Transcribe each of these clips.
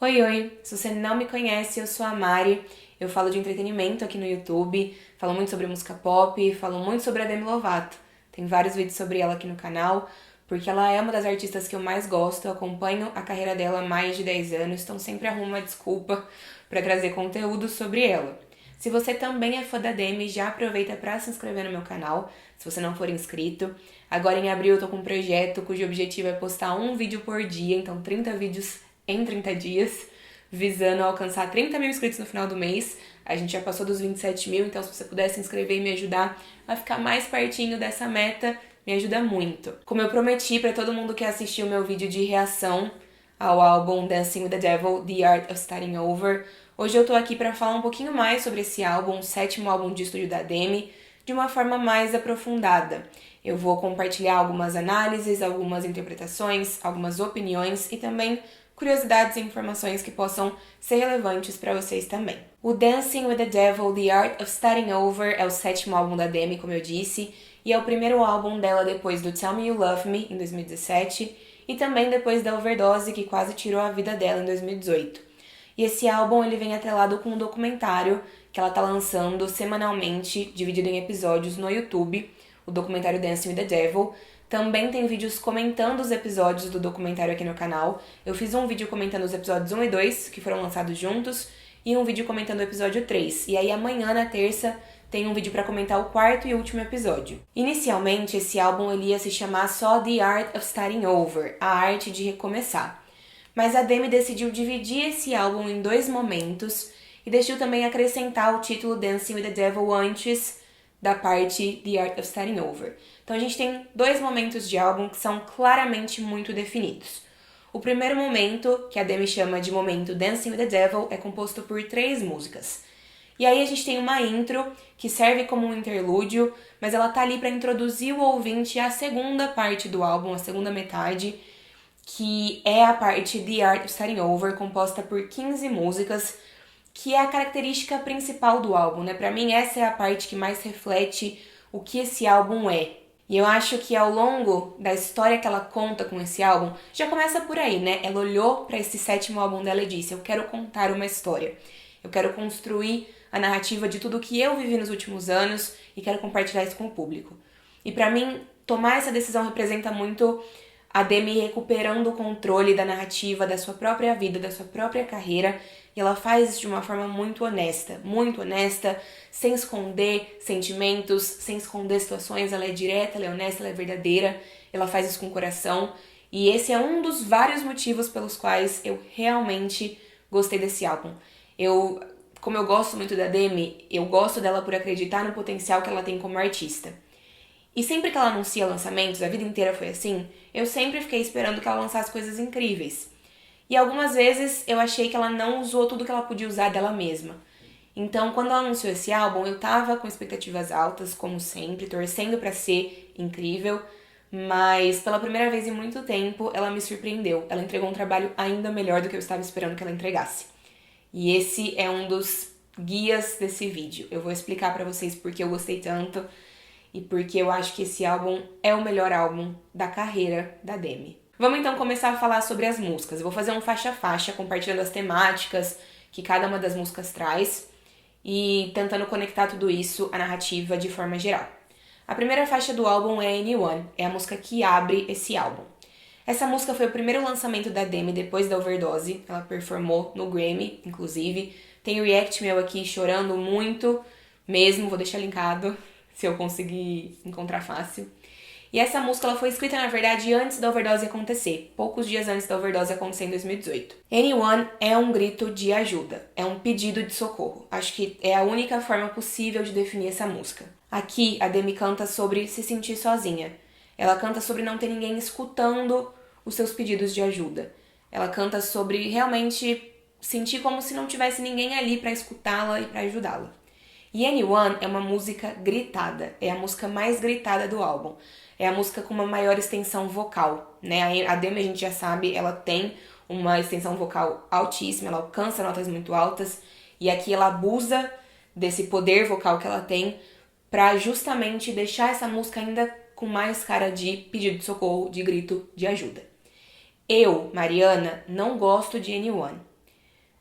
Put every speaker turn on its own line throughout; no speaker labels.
Oi, oi! Se você não me conhece, eu sou a Mari. Eu falo de entretenimento aqui no YouTube, falo muito sobre música pop, falo muito sobre a Demi Lovato. Tem vários vídeos sobre ela aqui no canal, porque ela é uma das artistas que eu mais gosto, eu acompanho a carreira dela há mais de 10 anos, então sempre arrumo uma desculpa para trazer conteúdo sobre ela. Se você também é fã da Demi, já aproveita para se inscrever no meu canal, se você não for inscrito. Agora em abril eu tô com um projeto cujo objetivo é postar um vídeo por dia, então 30 vídeos em 30 dias, visando alcançar 30 mil inscritos no final do mês. A gente já passou dos 27 mil, então se você puder se inscrever e me ajudar a ficar mais pertinho dessa meta, me ajuda muito. Como eu prometi para todo mundo que assistiu o meu vídeo de reação ao álbum Dancing with the Devil, The Art of Starting Over, hoje eu tô aqui para falar um pouquinho mais sobre esse álbum, o 7º álbum de estúdio da Demi, de uma forma mais aprofundada. Eu vou compartilhar algumas análises, algumas interpretações, algumas opiniões e também curiosidades e informações que possam ser relevantes para vocês também. O Dancing with the Devil, The Art of Starting Over é o 7º álbum da Demi, como eu disse, e é o primeiro álbum dela depois do Tell Me You Love Me, em 2017, e também depois da overdose que quase tirou a vida dela em 2018. E esse álbum ele vem atrelado com um documentário que ela tá lançando semanalmente, dividido em episódios no YouTube, o documentário Dancing with the Devil. Também tem vídeos comentando os episódios do documentário aqui no canal. Eu fiz um vídeo comentando os episódios 1 e 2, que foram lançados juntos, e um vídeo comentando o episódio 3. E aí amanhã, na terça, tem um vídeo para comentar o 4º e último episódio. Inicialmente, esse álbum ele ia se chamar só The Art of Starting Over, a arte de recomeçar. Mas a Demi decidiu dividir esse álbum em 2 momentos e decidiu também acrescentar o título Dancing with the Devil antes da parte The Art of Starting Over. Então a gente tem 2 momentos de álbum que são claramente muito definidos. O primeiro momento, que a Demi chama de momento Dancing with the Devil, é composto por 3 músicas. E aí a gente tem uma intro, que serve como um interlúdio, mas ela tá ali para introduzir o ouvinte à segunda parte do álbum, a segunda metade, que é a parte The Art of Starting Over, composta por 15 músicas, que é a característica principal do álbum, né? Pra mim, essa é a parte que mais reflete o que esse álbum é. E eu acho que ao longo da história que ela conta com esse álbum, já começa por aí, né? Ela olhou pra esse 7º álbum dela e disse: eu quero contar uma história. Eu quero construir a narrativa de tudo que eu vivi nos últimos anos e quero compartilhar isso com o público. E pra mim, tomar essa decisão representa muito a Demi recuperando o controle da narrativa, da sua própria vida, da sua própria carreira. E ela faz isso de uma forma muito honesta, sem esconder sentimentos, sem esconder situações. Ela é direta, ela é honesta, ela é verdadeira, ela faz isso com o coração. E esse é um dos vários motivos pelos quais eu realmente gostei desse álbum. Como eu gosto muito da Demi, eu gosto dela por acreditar no potencial que ela tem como artista. E sempre que ela anuncia lançamentos, a vida inteira foi assim, eu sempre fiquei esperando que ela lançasse coisas incríveis. E algumas vezes eu achei que ela não usou tudo que ela podia usar dela mesma. Então, quando ela anunciou esse álbum, eu tava com expectativas altas, como sempre, torcendo pra ser incrível, mas pela primeira vez em muito tempo, ela me surpreendeu. Ela entregou um trabalho ainda melhor do que eu estava esperando que ela entregasse. E esse é um dos guias desse vídeo. Eu vou explicar pra vocês por que eu gostei tanto e porque eu acho que esse álbum é o melhor álbum da carreira da Demi. Vamos então começar a falar sobre as músicas. Eu vou fazer um faixa a faixa, compartilhando as temáticas que cada uma das músicas traz e tentando conectar tudo isso à narrativa de forma geral. A primeira faixa do álbum é Anyone, é a música que abre esse álbum. Essa música foi o primeiro lançamento da Demi depois da overdose, ela performou no Grammy, inclusive. Tem o react meu aqui chorando muito mesmo, vou deixar linkado se eu conseguir encontrar fácil. E essa música ela foi escrita, na verdade, antes da overdose acontecer, poucos dias antes da overdose acontecer em 2018. Anyone é um grito de ajuda, é um pedido de socorro. Acho que é a única forma possível de definir essa música. Aqui, a Demi canta sobre se sentir sozinha. Ela canta sobre não ter ninguém escutando os seus pedidos de ajuda. Ela canta sobre realmente sentir como se não tivesse ninguém ali para escutá-la e para ajudá-la. E Anyone é uma música gritada, é a música mais gritada do álbum. É a música com uma maior extensão vocal, né? A Demi, a gente já sabe, ela tem uma extensão vocal altíssima, ela alcança notas muito altas, e aqui ela abusa desse poder vocal que ela tem pra justamente deixar essa música ainda com mais cara de pedido de socorro, de grito de ajuda. Eu, Mariana, não gosto de Anyone.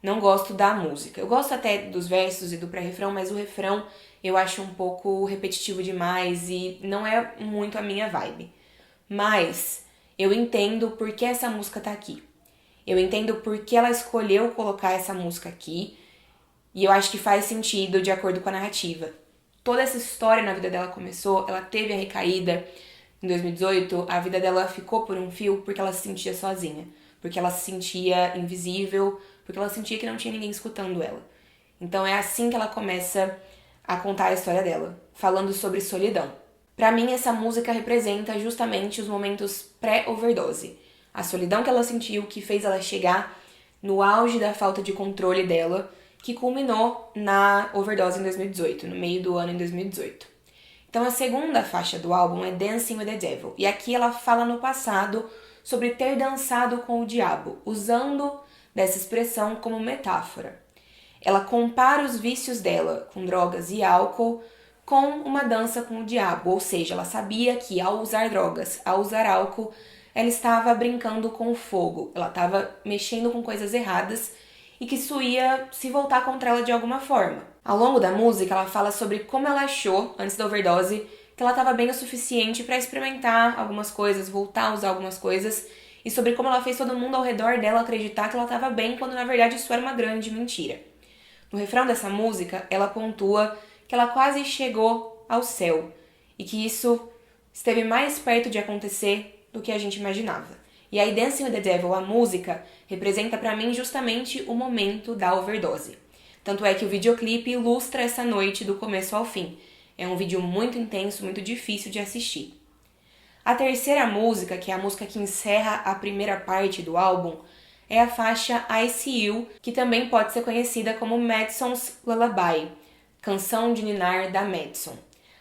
não gosto da música. Eu gosto até dos versos e do pré-refrão, mas o refrão eu acho um pouco repetitivo demais e não é muito a minha vibe. Mas eu entendo por que essa música tá aqui. Eu entendo por que ela escolheu colocar essa música aqui e eu acho que faz sentido de acordo com a narrativa. Toda essa história na vida dela começou, ela teve a recaída em 2018, a vida dela ficou por um fio porque ela se sentia sozinha, porque ela se sentia invisível, porque ela sentia que não tinha ninguém escutando ela. Então é assim que ela começa a contar a história dela, falando sobre solidão. Pra mim, essa música representa justamente os momentos pré-overdose. A solidão que ela sentiu, que fez ela chegar no auge da falta de controle dela, que culminou na overdose em 2018, no meio do ano em 2018. Então a segunda faixa do álbum é Dancing with the Devil, e aqui ela fala no passado sobre ter dançado com o diabo, usando dessa expressão como metáfora. Ela compara os vícios dela com drogas e álcool com uma dança com o diabo, ou seja, ela sabia que ao usar drogas, ao usar álcool, ela estava brincando com o fogo, ela estava mexendo com coisas erradas e que isso ia se voltar contra ela de alguma forma. Ao longo da música, ela fala sobre como ela achou, antes da overdose, que ela estava bem o suficiente para experimentar algumas coisas, voltar a usar algumas coisas, e sobre como ela fez todo mundo ao redor dela acreditar que ela estava bem, quando na verdade isso era uma grande mentira. No refrão dessa música, ela pontua que ela quase chegou ao céu, e que isso esteve mais perto de acontecer do que a gente imaginava. E aí Dancing with the Devil, a música, representa pra mim justamente o momento da overdose. Tanto é que o videoclipe ilustra essa noite do começo ao fim. É um vídeo muito intenso, muito difícil de assistir. A terceira música, que é a música que encerra a primeira parte do álbum, é a faixa I See You, que também pode ser conhecida como Madison's Lullaby, canção de ninar da Madison.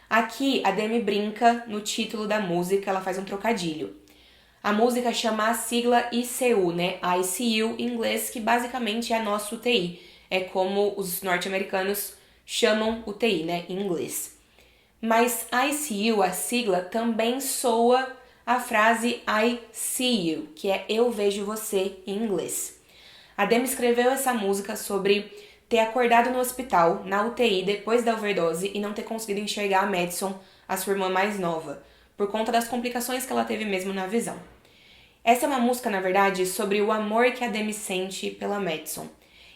Aqui a Demi brinca no título da música, ela faz um trocadilho. A música chama a sigla ICU, né? ICU em inglês, que basicamente é a nossa UTI. É como os norte-americanos chamam UTI, né? Em inglês. Mas ICU, a sigla, também soa a frase I see you, que é eu vejo você em inglês. A Demi escreveu essa música sobre ter acordado no hospital, na UTI, depois da overdose e não ter conseguido enxergar a Madison, a sua irmã mais nova, por conta das complicações que ela teve mesmo na visão. Essa é uma música, na verdade, sobre o amor que a Demi sente pela Madison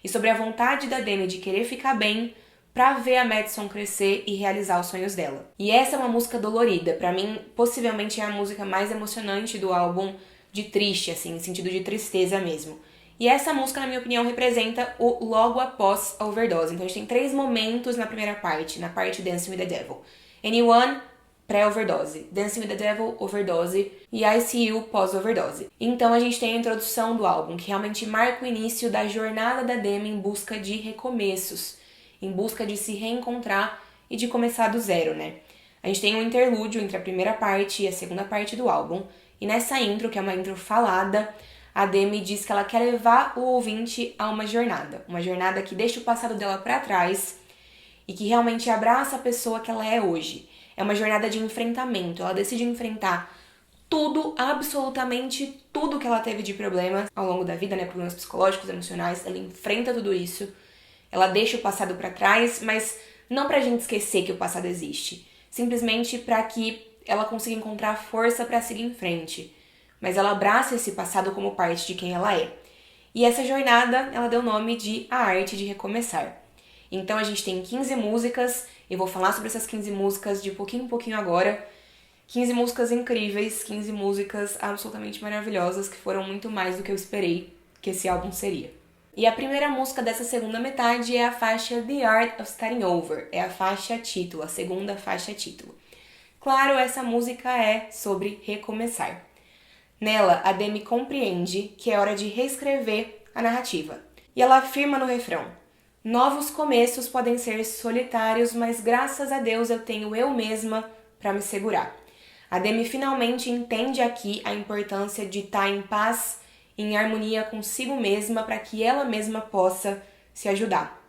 e sobre a vontade da Demi de querer ficar bem pra ver a Madison crescer e realizar os sonhos dela. E essa é uma música dolorida, pra mim, possivelmente é a música mais emocionante do álbum, de triste, assim, em sentido de tristeza mesmo. E essa música, na minha opinião, representa o logo após a overdose. Então a gente tem 3 momentos na primeira parte, na parte Dancing with the Devil. Anyone, pré-overdose. Dancing with the Devil, overdose. E ICU, pós-overdose. Então a gente tem a introdução do álbum, que realmente marca o início da jornada da Demi em busca de recomeços, em busca de se reencontrar e de começar do zero, né? A gente tem um interlúdio entre a primeira parte e a segunda parte do álbum. E nessa intro, que é uma intro falada, a Demi diz que ela quer levar o ouvinte a uma jornada que deixa o passado dela pra trás e que realmente abraça a pessoa que ela é hoje. É uma jornada de enfrentamento, ela decide enfrentar tudo, absolutamente tudo que ela teve de problema ao longo da vida, né? Problemas psicológicos, emocionais, ela enfrenta tudo isso, ela deixa o passado pra trás, mas não pra gente esquecer que o passado existe, simplesmente pra que ela consiga encontrar força pra seguir em frente. Mas ela abraça esse passado como parte de quem ela é. E essa jornada, ela deu o nome de A Arte de Recomeçar. Então a gente tem 15 músicas, eu vou falar sobre essas 15 músicas de pouquinho em pouquinho agora. 15 músicas incríveis, 15 músicas absolutamente maravilhosas, que foram muito mais do que eu esperei que esse álbum seria. E a primeira música dessa segunda metade é a faixa The Art of Starting Over, é a faixa título, a segunda faixa título. Claro, essa música é sobre recomeçar. Nela, a Demi compreende que é hora de reescrever a narrativa. E ela afirma no refrão: novos começos podem ser solitários, mas graças a Deus eu tenho eu mesma para me segurar. A Demi finalmente entende aqui a importância de estar em paz, em harmonia consigo mesma, para que ela mesma possa se ajudar.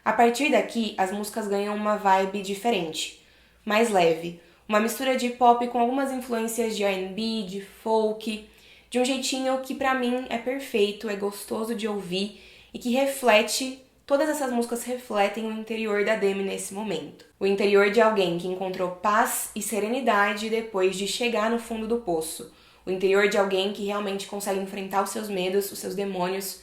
A partir daqui, as músicas ganham uma vibe diferente, mais leve, uma mistura de pop com algumas influências de R&B, de folk, de um jeitinho que pra mim é perfeito, é gostoso de ouvir e que reflete, todas essas músicas refletem o interior da Demi nesse momento. O interior de alguém que encontrou paz e serenidade depois de chegar no fundo do poço. O interior de alguém que realmente consegue enfrentar os seus medos, os seus demônios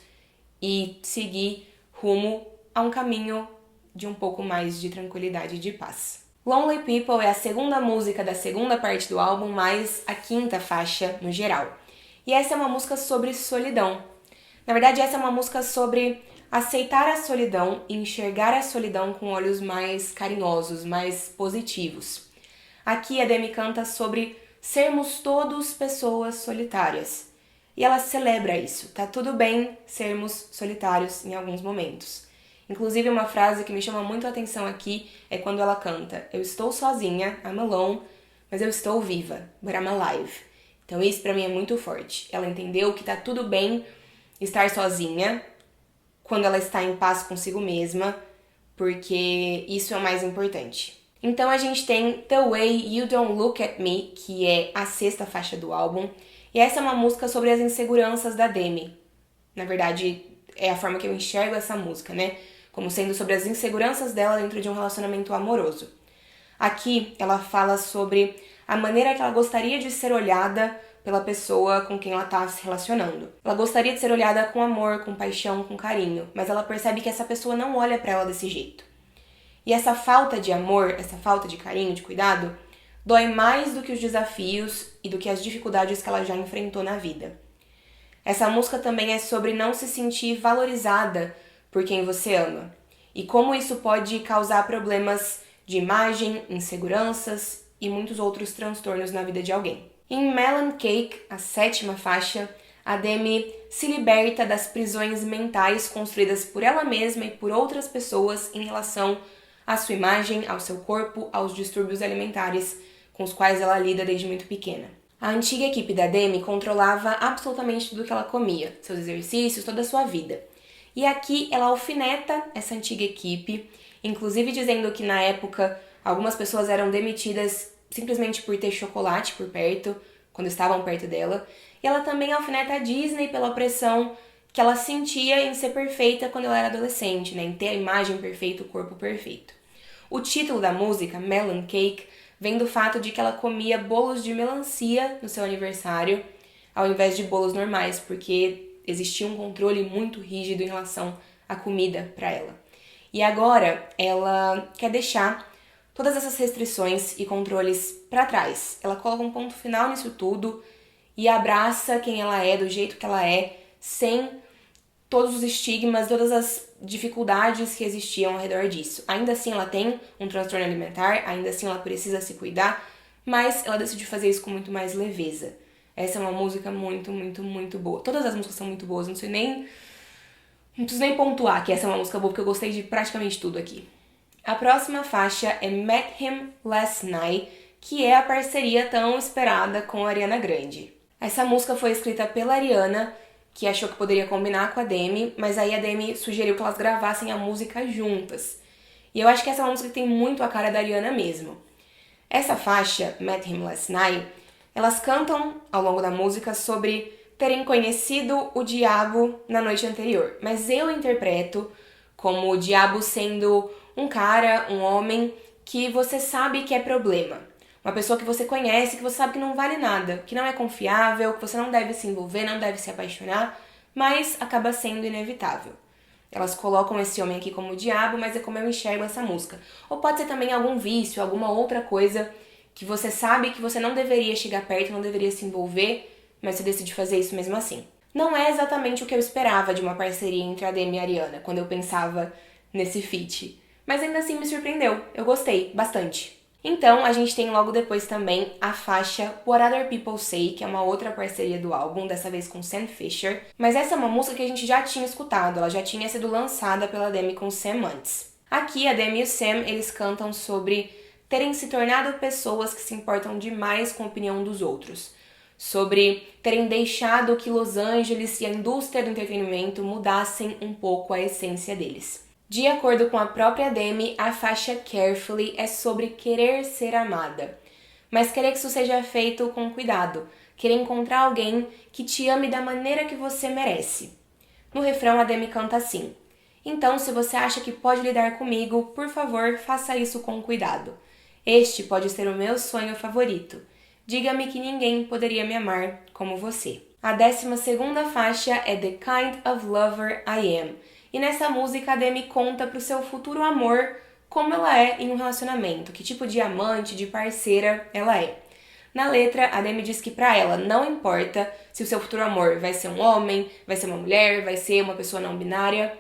e seguir rumo a um caminho de um pouco mais de tranquilidade e de paz. Lonely People é a segunda música da segunda parte do álbum, mais a quinta faixa no geral. E essa é uma música sobre solidão. Na verdade, essa é uma música sobre aceitar a solidão e enxergar a solidão com olhos mais carinhosos, mais positivos. Aqui a Demi canta sobre sermos todos pessoas solitárias. E ela celebra isso. Tá tudo bem sermos solitários em alguns momentos. Inclusive, uma frase que me chama muito a atenção aqui é quando ela canta: eu estou sozinha, I'm alone, mas eu estou viva, but I'm alive. Então isso pra mim é muito forte. Ela entendeu que tá tudo bem estar sozinha quando ela está em paz consigo mesma, porque isso é o mais importante. Então a gente tem The Way You Don't Look At Me, que é a sexta faixa do álbum, e essa é uma música sobre as inseguranças da Demi. Na verdade, é a forma que eu enxergo essa música, né? Como sendo sobre as inseguranças dela dentro de um relacionamento amoroso. Aqui ela fala sobre a maneira que ela gostaria de ser olhada pela pessoa com quem ela está se relacionando. Ela gostaria de ser olhada com amor, com paixão, com carinho, mas ela percebe que essa pessoa não olha para ela desse jeito. E essa falta de amor, essa falta de carinho, de cuidado, dói mais do que os desafios e do que as dificuldades que ela já enfrentou na vida. Essa música também é sobre não se sentir valorizada por quem você ama e como isso pode causar problemas de imagem, inseguranças e muitos outros transtornos na vida de alguém. Em Melon Cake, a sétima faixa, a Demi se liberta das prisões mentais construídas por ela mesma e por outras pessoas em relação à sua imagem, ao seu corpo, aos distúrbios alimentares com os quais ela lida desde muito pequena. A antiga equipe da Demi controlava absolutamente tudo que ela comia, seus exercícios, toda a sua vida. E aqui ela alfineta essa antiga equipe, inclusive dizendo que na época algumas pessoas eram demitidas simplesmente por ter chocolate por perto, quando estavam perto dela. E ela também alfineta a Disney pela pressão que ela sentia em ser perfeita quando ela era adolescente, né? Em ter a imagem perfeita, o corpo perfeito. O título da música, Melon Cake, vem do fato de que ela comia bolos de melancia no seu aniversário, ao invés de bolos normais, porque existia um controle muito rígido em relação à comida para ela. E agora ela quer deixar todas essas restrições e controles para trás. Ela coloca um ponto final nisso tudo e abraça quem ela é, do jeito que ela é, sem todos os estigmas, todas as dificuldades que existiam ao redor disso. Ainda assim ela tem um transtorno alimentar, ainda assim ela precisa se cuidar, mas ela decidiu fazer isso com muito mais leveza. Essa é uma música muito, muito, muito boa. Todas as músicas são muito boas, não preciso nem pontuar que essa é uma música boa, porque eu gostei de praticamente tudo aqui. A próxima faixa é Met Him Last Night, que é a parceria tão esperada com a Ariana Grande. Essa música foi escrita pela Ariana, que achou que poderia combinar com a Demi, mas aí a Demi sugeriu que elas gravassem a música juntas. E eu acho que essa é uma música que tem muito a cara da Ariana mesmo. Essa faixa, Met Him Last Night, elas cantam ao longo da música sobre terem conhecido o diabo na noite anterior, mas eu interpreto como o diabo sendo um cara, um homem que você sabe que é problema. Uma pessoa que você conhece, que você sabe que não vale nada, que não é confiável, que você não deve se envolver, não deve se apaixonar, mas acaba sendo inevitável. Elas colocam esse homem aqui como o diabo, mas é como eu enxergo essa música. Ou pode ser também algum vício, alguma outra coisa que você sabe que você não deveria chegar perto, não deveria se envolver, mas você decide fazer isso mesmo assim. Não é exatamente o que eu esperava de uma parceria entre a Demi e a Ariana, quando eu pensava nesse feat. Mas ainda assim me surpreendeu, eu gostei bastante. Então, a gente tem logo depois também a faixa What Other People Say, que é uma outra parceria do álbum, dessa vez com Sam Fisher. Mas essa é uma música que a gente já tinha escutado, ela já tinha sido lançada pela Demi com o Sam antes. Aqui, a Demi e o Sam, eles cantam sobre terem se tornado pessoas que se importam demais com a opinião dos outros. Sobre terem deixado que Los Angeles e a indústria do entretenimento mudassem um pouco a essência deles. De acordo com a própria Demi, a faixa Carefully é sobre querer ser amada, mas querer que isso seja feito com cuidado, querer encontrar alguém que te ame da maneira que você merece. No refrão, a Demi canta assim: "Então, se você acha que pode lidar comigo, por favor, faça isso com cuidado. Este pode ser o meu sonho favorito. Diga-me que ninguém poderia me amar como você." A 12ª faixa é The Kind of Lover I Am. E nessa música, a Demi conta pro seu futuro amor como ela é em um relacionamento, que tipo de amante, de parceira ela é. Na letra, a Demi diz que pra ela não importa se o seu futuro amor vai ser um homem, vai ser uma mulher, vai ser uma pessoa não binária.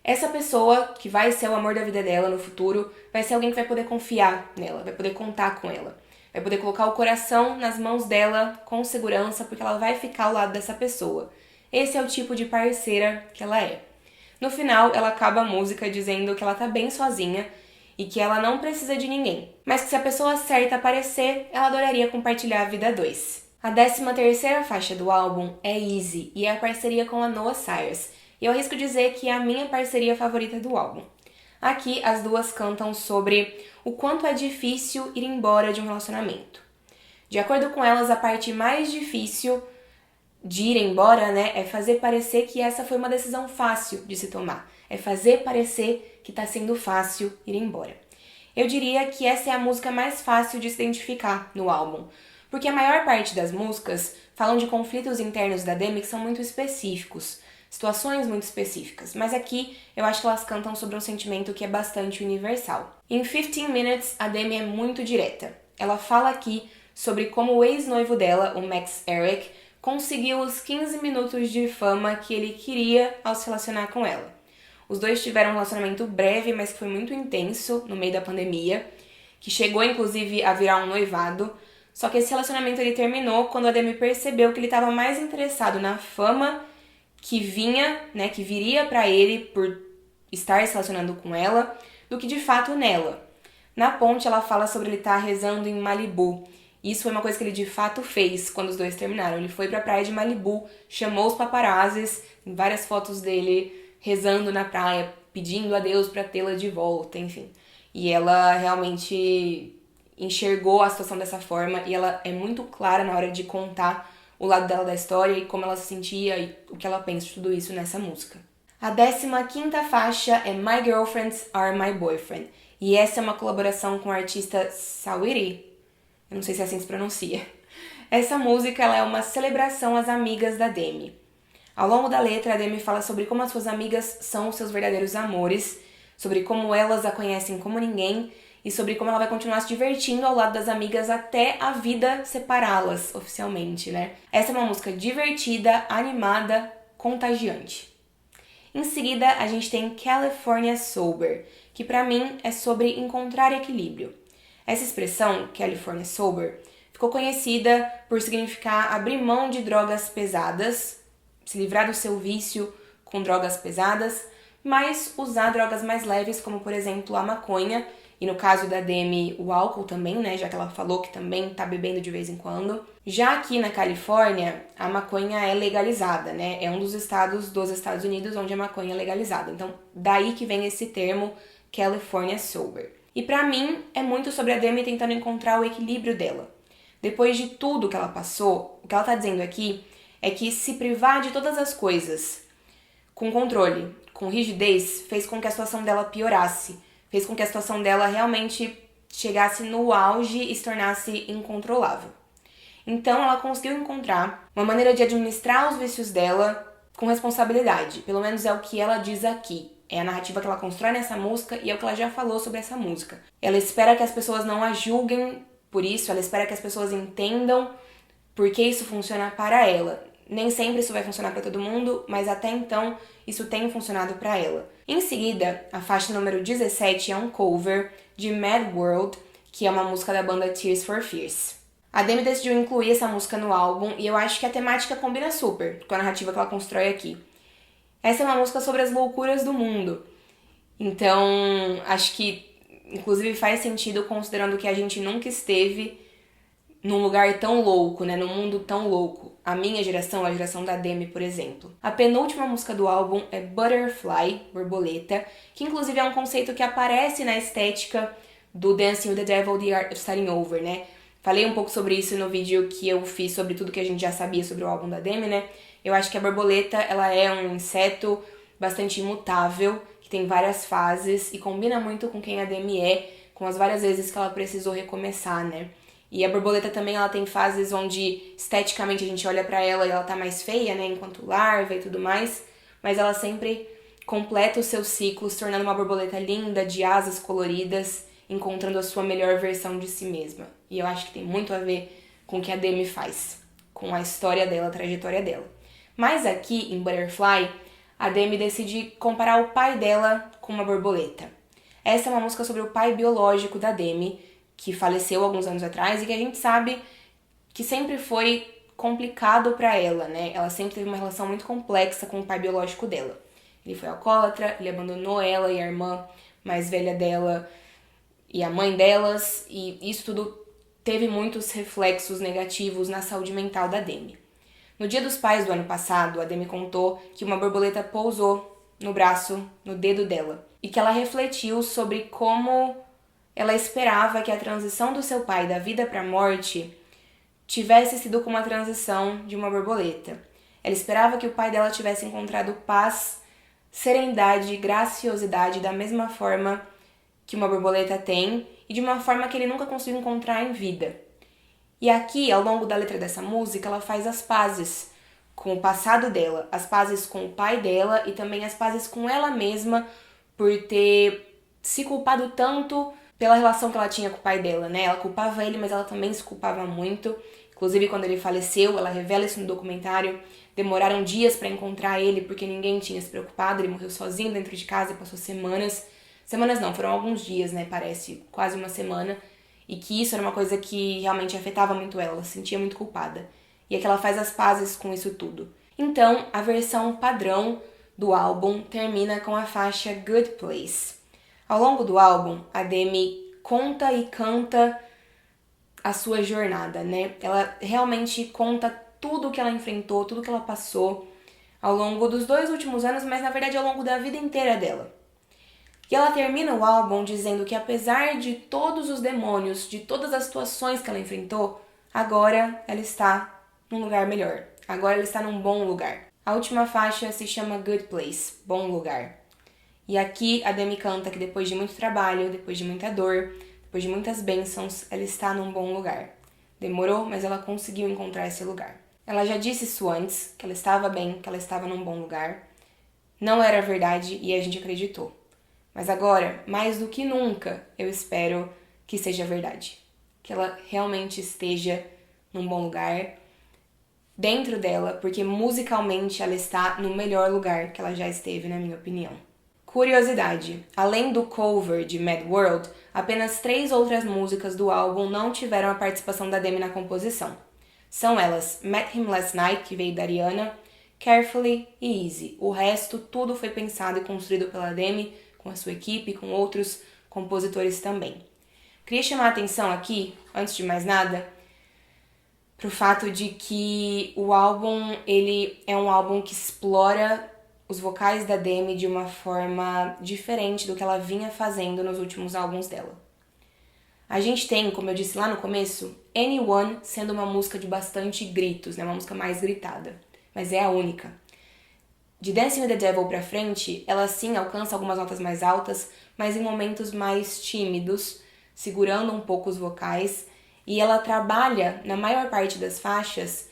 Essa pessoa que vai ser o amor da vida dela no futuro vai ser alguém que vai poder confiar nela, vai poder contar com ela, vai poder colocar o coração nas mãos dela com segurança, porque ela vai ficar ao lado dessa pessoa. Esse é o tipo de parceira que ela é. No final, ela acaba a música dizendo que ela tá bem sozinha e que ela não precisa de ninguém, mas que se a pessoa certa aparecer, ela adoraria compartilhar a vida a dois. A 13ª faixa do álbum é Easy e é a parceria com a Noah Cyrus, e eu arrisco dizer que é a minha parceria favorita do álbum. Aqui, as duas cantam sobre o quanto é difícil ir embora de um relacionamento. De acordo com elas, a parte mais difícil de ir embora, né, é fazer parecer que essa foi uma decisão fácil de se tomar. É fazer parecer que tá sendo fácil ir embora. Eu diria que essa é a música mais fácil de se identificar no álbum, porque a maior parte das músicas falam de conflitos internos da Demi que são muito específicos, situações muito específicas, mas aqui eu acho que elas cantam sobre um sentimento que é bastante universal. Em 15 Minutes, a Demi é muito direta. Ela fala aqui sobre como o ex-noivo dela, o Max Eric, conseguiu os 15 minutos de fama que ele queria ao se relacionar com ela. Os dois tiveram um relacionamento breve, mas que foi muito intenso no meio da pandemia, que chegou inclusive a virar um noivado. Só que esse relacionamento ele terminou quando a Demi percebeu que ele estava mais interessado na fama que vinha, né, que viria pra ele por estar se relacionando com ela, do que de fato nela. Na ponte ela fala sobre ele estar rezando em Malibu. Isso foi uma coisa que ele de fato fez quando os dois terminaram. Ele foi pra praia de Malibu, chamou os paparazzis, tem várias fotos dele rezando na praia, pedindo a Deus pra tê-la de volta, enfim. E ela realmente enxergou a situação dessa forma e ela é muito clara na hora de contar o lado dela da história e como ela se sentia e o que ela pensa de tudo isso nessa música. A 15ª faixa é My Girlfriends Are My Boyfriend. E essa é uma colaboração com o artista Saweetie. Eu não sei se é assim que se pronuncia. Essa música ela é uma celebração às amigas da Demi. Ao longo da letra, a Demi fala sobre como as suas amigas são os seus verdadeiros amores, sobre como elas a conhecem como ninguém e sobre como ela vai continuar se divertindo ao lado das amigas até a vida separá-las oficialmente, né? Essa é uma música divertida, animada, contagiante. Em seguida, a gente tem California Sober, que pra mim é sobre encontrar equilíbrio. Essa expressão, California Sober, ficou conhecida por significar abrir mão de drogas pesadas, se livrar do seu vício com drogas pesadas, mas usar drogas mais leves, como por exemplo a maconha, e no caso da Demi, o álcool também, né, já que ela falou que também tá bebendo de vez em quando. Já aqui na Califórnia, a maconha é legalizada, né, é um dos estados dos Estados Unidos onde a maconha é legalizada. Então, daí que vem esse termo California Sober. E pra mim, é muito sobre a Demi tentando encontrar o equilíbrio dela. Depois de tudo que ela passou, o que ela tá dizendo aqui é que se privar de todas as coisas com controle, com rigidez, fez com que a situação dela piorasse, fez com que a situação dela realmente chegasse no auge e se tornasse incontrolável. Então ela conseguiu encontrar uma maneira de administrar os vícios dela com responsabilidade, pelo menos é o que ela diz aqui. É a narrativa que ela constrói nessa música e é o que ela já falou sobre essa música. Ela espera que as pessoas não a julguem por isso, ela espera que as pessoas entendam por que isso funciona para ela. Nem sempre isso vai funcionar para todo mundo, mas até então isso tem funcionado para ela. Em seguida, a faixa número 17 é um cover de Mad World, que é uma música da banda Tears for Fears. A Demi decidiu incluir essa música no álbum e eu acho que a temática combina super com a narrativa que ela constrói aqui. Essa é uma música sobre as loucuras do mundo. Então, acho que inclusive faz sentido considerando que a gente nunca esteve num lugar tão louco, né? Num mundo tão louco. A minha geração, a geração da Demi, por exemplo. A penúltima música do álbum é Butterfly, borboleta, que inclusive é um conceito que aparece na estética do Dancing with the Devil, The Art of Starting Over, né? Falei um pouco sobre isso no vídeo que eu fiz sobre tudo que a gente já sabia sobre o álbum da Demi, né? Eu acho que a borboleta, ela é um inseto bastante imutável, que tem várias fases e combina muito com quem a Demi é, com as várias vezes que ela precisou recomeçar, né? E a borboleta também, ela tem fases onde esteticamente a gente olha pra ela e ela tá mais feia, né, enquanto larva e tudo mais, mas ela sempre completa os seus ciclos, se tornando uma borboleta linda, de asas coloridas, encontrando a sua melhor versão de si mesma. E eu acho que tem muito a ver com o que a Demi faz, com a história dela, a trajetória dela. Mas aqui, em Butterfly, a Demi decide comparar o pai dela com uma borboleta. Essa é uma música sobre o pai biológico da Demi, que faleceu alguns anos atrás e que a gente sabe que sempre foi complicado pra ela, né? Ela sempre teve uma relação muito complexa com o pai biológico dela. Ele foi alcoólatra, ele abandonou ela e a irmã mais velha dela e a mãe delas, e isso tudo teve muitos reflexos negativos na saúde mental da Demi. No Dia dos Pais do ano passado, a Demi contou que uma borboleta pousou no braço, no dedo dela, e que ela refletiu sobre como ela esperava que a transição do seu pai da vida para a morte tivesse sido como a transição de uma borboleta. Ela esperava que o pai dela tivesse encontrado paz, serenidade, graciosidade da mesma forma que uma borboleta tem e de uma forma que ele nunca conseguiu encontrar em vida. E aqui, ao longo da letra dessa música, ela faz as pazes com o passado dela, as pazes com o pai dela e também as pazes com ela mesma por ter se culpado tanto pela relação que ela tinha com o pai dela, né? Ela culpava ele, mas ela também se culpava muito. Inclusive, quando ele faleceu, ela revela isso no documentário, demoraram dias para encontrar ele porque ninguém tinha se preocupado, ele morreu sozinho dentro de casa e passou semanas. Semanas não, foram alguns dias, né? Parece quase uma semana. E que isso era uma coisa que realmente afetava muito ela se sentia muito culpada. E é que ela faz as pazes com isso tudo. Então, a versão padrão do álbum termina com a faixa Good Place. Ao longo do álbum, a Demi conta e canta a sua jornada, né? Ela realmente conta tudo o que ela enfrentou, tudo que ela passou ao longo dos 2 últimos anos, mas na verdade ao longo da vida inteira dela. E ela termina o álbum dizendo que apesar de todos os demônios, de todas as situações que ela enfrentou, agora ela está num lugar melhor. Agora ela está num bom lugar. A última faixa se chama Good Place, Bom Lugar. E aqui a Demi canta que depois de muito trabalho, depois de muita dor, depois de muitas bênçãos, ela está num bom lugar. Demorou, mas ela conseguiu encontrar esse lugar. Ela já disse isso antes, que ela estava bem, que ela estava num bom lugar. Não era verdade e a gente acreditou. Mas agora, mais do que nunca, eu espero que seja verdade. Que ela realmente esteja num bom lugar, dentro dela, porque musicalmente ela está no melhor lugar que ela já esteve, na minha opinião. Curiosidade, além do cover de Mad World, apenas 3 outras músicas do álbum não tiveram a participação da Demi na composição. São elas Met Him Last Night, que veio da Ariana, Carefully e Easy. O resto, tudo foi pensado e construído pela Demi, com a sua equipe, com outros compositores também. Queria chamar a atenção aqui, antes de mais nada, para o fato de que o álbum ele é um álbum que explora os vocais da Demi de uma forma diferente do que ela vinha fazendo nos últimos álbuns dela. A gente tem, como eu disse lá no começo, Anyone sendo uma música de bastante gritos, né? Uma música mais gritada, mas é a única. De Dancing with the Devil pra frente, ela sim alcança algumas notas mais altas, mas em momentos mais tímidos, segurando um pouco os vocais, e ela trabalha, na maior parte das faixas,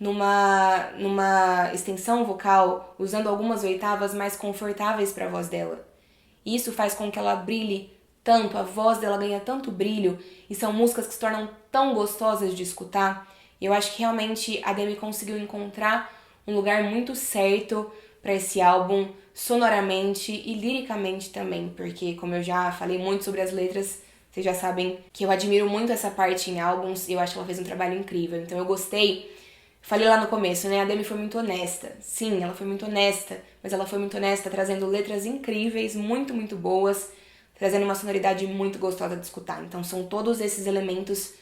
numa extensão vocal, usando algumas oitavas mais confortáveis para a voz dela. Isso faz com que ela brilhe tanto, a voz dela ganha tanto brilho, e são músicas que se tornam tão gostosas de escutar. E eu acho que realmente a Demi conseguiu encontrar um lugar muito certo para esse álbum, sonoramente e liricamente também, porque como eu já falei muito sobre as letras, vocês já sabem que eu admiro muito essa parte em álbuns e eu acho que ela fez um trabalho incrível. Então eu gostei. Falei lá no começo, né? A Demi foi muito honesta. Sim, ela foi muito honesta, mas ela foi muito honesta trazendo letras incríveis, muito, muito boas, trazendo uma sonoridade muito gostosa de escutar. Então são todos esses elementos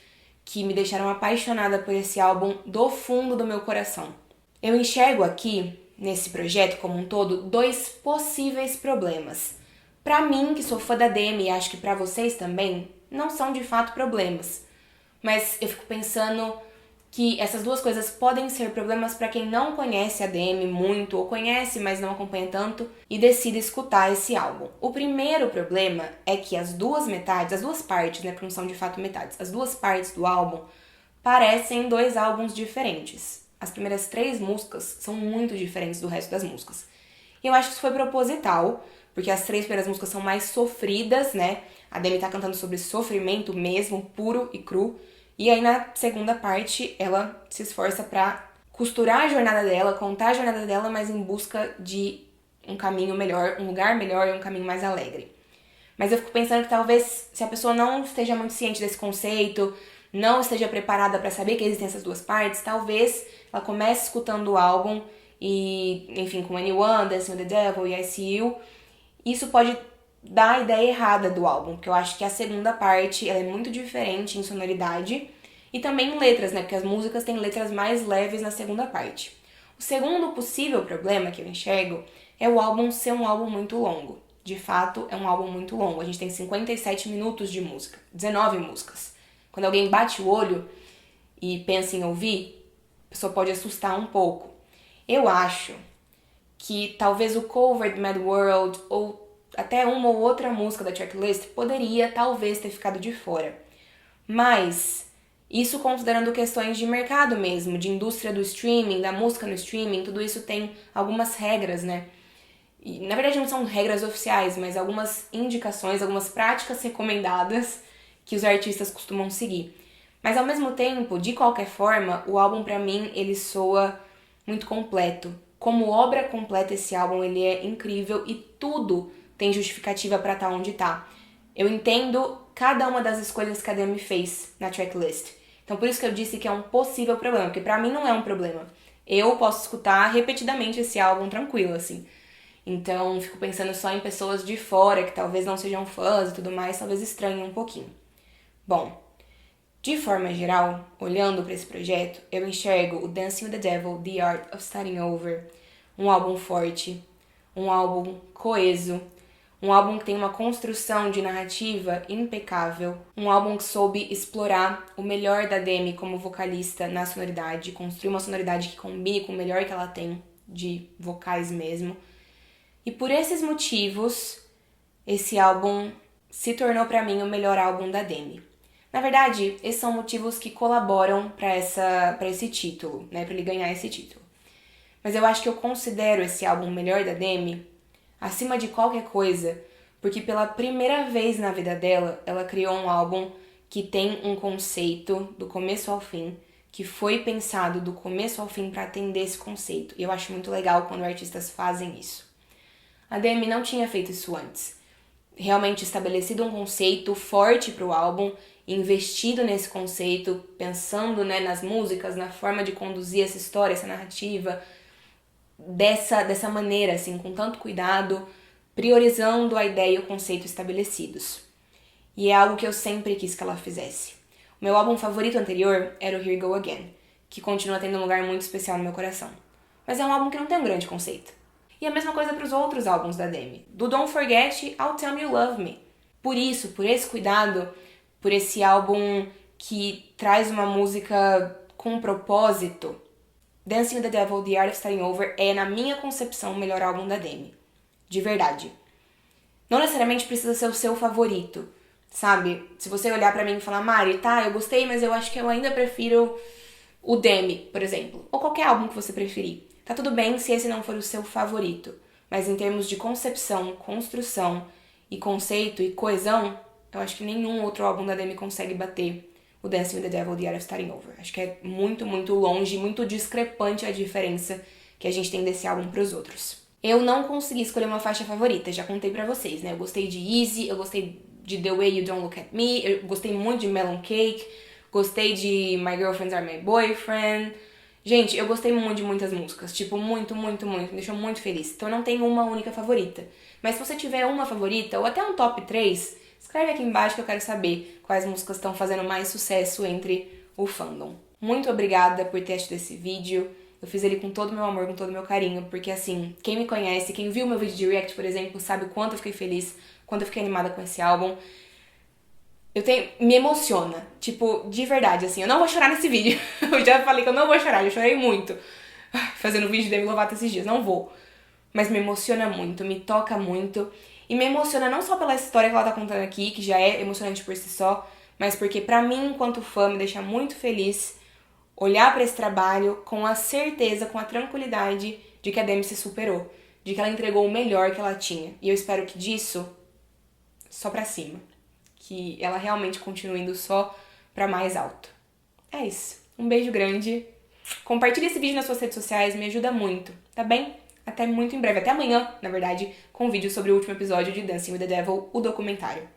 que me deixaram apaixonada por esse álbum do fundo do meu coração. Eu enxergo aqui, nesse projeto como um todo, 2 possíveis problemas. Pra mim, que sou fã da Demi, e acho que pra vocês também, não são de fato problemas. Mas eu fico pensando que essas duas coisas podem ser problemas para quem não conhece a Demi muito, ou conhece, mas não acompanha tanto, e decide escutar esse álbum. O primeiro problema é que as duas metades, as duas partes, né, porque não são de fato metades, as duas partes do álbum parecem dois álbuns diferentes. As primeiras 3 músicas são muito diferentes do resto das músicas. E eu acho que isso foi proposital, porque as 3 primeiras músicas são mais sofridas, né? A Demi tá cantando sobre sofrimento mesmo, puro e cru. E aí na segunda parte ela se esforça pra costurar a jornada dela, contar a jornada dela, mas em busca de um caminho melhor, um lugar melhor e um caminho mais alegre. Mas eu fico pensando que talvez se a pessoa não esteja muito ciente desse conceito, não esteja preparada pra saber que existem essas duas partes, talvez ela comece escutando o álbum e, enfim, com Anyone, Dancing with the Devil e I See You, isso pode dar a ideia errada do álbum, porque eu acho que a segunda parte ela é muito diferente em sonoridade e também em letras, né? Porque as músicas têm letras mais leves na segunda parte. O segundo possível problema que eu enxergo é o álbum ser um álbum muito longo. De fato, é um álbum muito longo. A gente tem 57 minutos de música, 19 músicas. Quando alguém bate o olho e pensa em ouvir, a pessoa pode assustar um pouco. Eu acho que talvez o cover de Mad World ou até uma ou outra música da tracklist poderia talvez ter ficado de fora. Mas isso considerando questões de mercado mesmo, de indústria do streaming, da música no streaming, tudo isso tem algumas regras, né? E, na verdade não são regras oficiais, mas algumas indicações, algumas práticas recomendadas que os artistas costumam seguir. Mas ao mesmo tempo, de qualquer forma, o álbum pra mim ele soa muito completo. Como obra completa esse álbum ele é incrível e tudo tem justificativa pra estar onde tá. Eu entendo cada uma das escolhas que a Demi fez na tracklist. Então por isso que eu disse que é um possível problema, porque pra mim não é um problema. Eu posso escutar repetidamente esse álbum tranquilo, assim. Então fico pensando só em pessoas de fora que talvez não sejam fãs e tudo mais, talvez estranhem um pouquinho. Bom, de forma geral, olhando para esse projeto, eu enxergo o Dancing with the Devil, The Art of Starting Over, um álbum forte, um álbum coeso, um álbum que tem uma construção de narrativa impecável, um álbum que soube explorar o melhor da Demi como vocalista na sonoridade, construir uma sonoridade que combine com o melhor que ela tem de vocais mesmo. E por esses motivos, esse álbum se tornou pra mim o melhor álbum da Demi. Na verdade, esses são motivos que colaboram pra esse título, né, pra ele ganhar esse título. Mas eu acho que eu considero esse álbum o melhor da Demi acima de qualquer coisa, porque pela primeira vez na vida dela, ela criou um álbum que tem um conceito do começo ao fim, que foi pensado do começo ao fim pra atender esse conceito. E eu acho muito legal quando artistas fazem isso. A Demi não tinha feito isso antes. Realmente estabelecido um conceito forte para o álbum, investido nesse conceito, pensando, né, nas músicas, na forma de conduzir essa história, essa narrativa, dessa maneira, assim, com tanto cuidado, priorizando a ideia e o conceito estabelecidos. E é algo que eu sempre quis que ela fizesse. O meu álbum favorito anterior era o Here Go Again, que continua tendo um lugar muito especial no meu coração. Mas é um álbum que não tem um grande conceito. E a mesma coisa para os outros álbuns da Demi. Do Don't Forget ao Tell Me You Love Me. Por isso, por esse cuidado, por esse álbum que traz uma música com um propósito, Dancing with the Devil, The Art of Starting Over é, na minha concepção, o melhor álbum da Demi. De verdade. Não necessariamente precisa ser o seu favorito, sabe? Se você olhar pra mim e falar, Mari, tá, eu gostei, mas eu acho que eu ainda prefiro o Demi, por exemplo. Ou qualquer álbum que você preferir. Tá tudo bem se esse não for o seu favorito, mas em termos de concepção, construção e conceito e coesão, eu acho que nenhum outro álbum da Demi consegue bater o Dancing with the Devil, The Art of Starting Over. Acho que é muito, muito longe, muito discrepante a diferença que a gente tem desse álbum pros outros. Eu não consegui escolher uma faixa favorita, já contei pra vocês, né? Eu gostei de Easy, eu gostei de The Way You Don't Look At Me, eu gostei muito de Melon Cake, gostei de My Girlfriends Are My Boyfriend. Gente, eu gostei muito de muitas músicas, tipo, muito, muito, muito, me deixou muito feliz. Então eu não tenho uma única favorita. Mas se você tiver uma favorita, ou até um top 3, escreve aqui embaixo que eu quero saber quais músicas estão fazendo mais sucesso entre o fandom. Muito obrigada por ter assistido esse vídeo. Eu fiz ele com todo o meu amor, com todo o meu carinho, porque assim, quem me conhece, quem viu meu vídeo de react, por exemplo, sabe o quanto eu fiquei feliz, quanto eu fiquei animada com esse álbum. me emociona. Tipo, de verdade, assim, eu não vou chorar nesse vídeo. Eu já falei que eu não vou chorar, eu chorei muito fazendo vídeo de Demi Lovato esses dias, não vou. Mas me emociona muito, me toca muito. E me emociona não só pela história que ela tá contando aqui, que já é emocionante por si só, mas porque pra mim, enquanto fã, me deixa muito feliz olhar pra esse trabalho com a certeza, com a tranquilidade de que a Demi se superou, de que ela entregou o melhor que ela tinha. E eu espero que disso só pra cima. Que ela realmente continue indo só pra mais alto. É isso. Um beijo grande. Compartilhe esse vídeo nas suas redes sociais, me ajuda muito, tá bem? Até muito em breve, até amanhã, na verdade, com um vídeo sobre o último episódio de Dancing with the Devil, o documentário.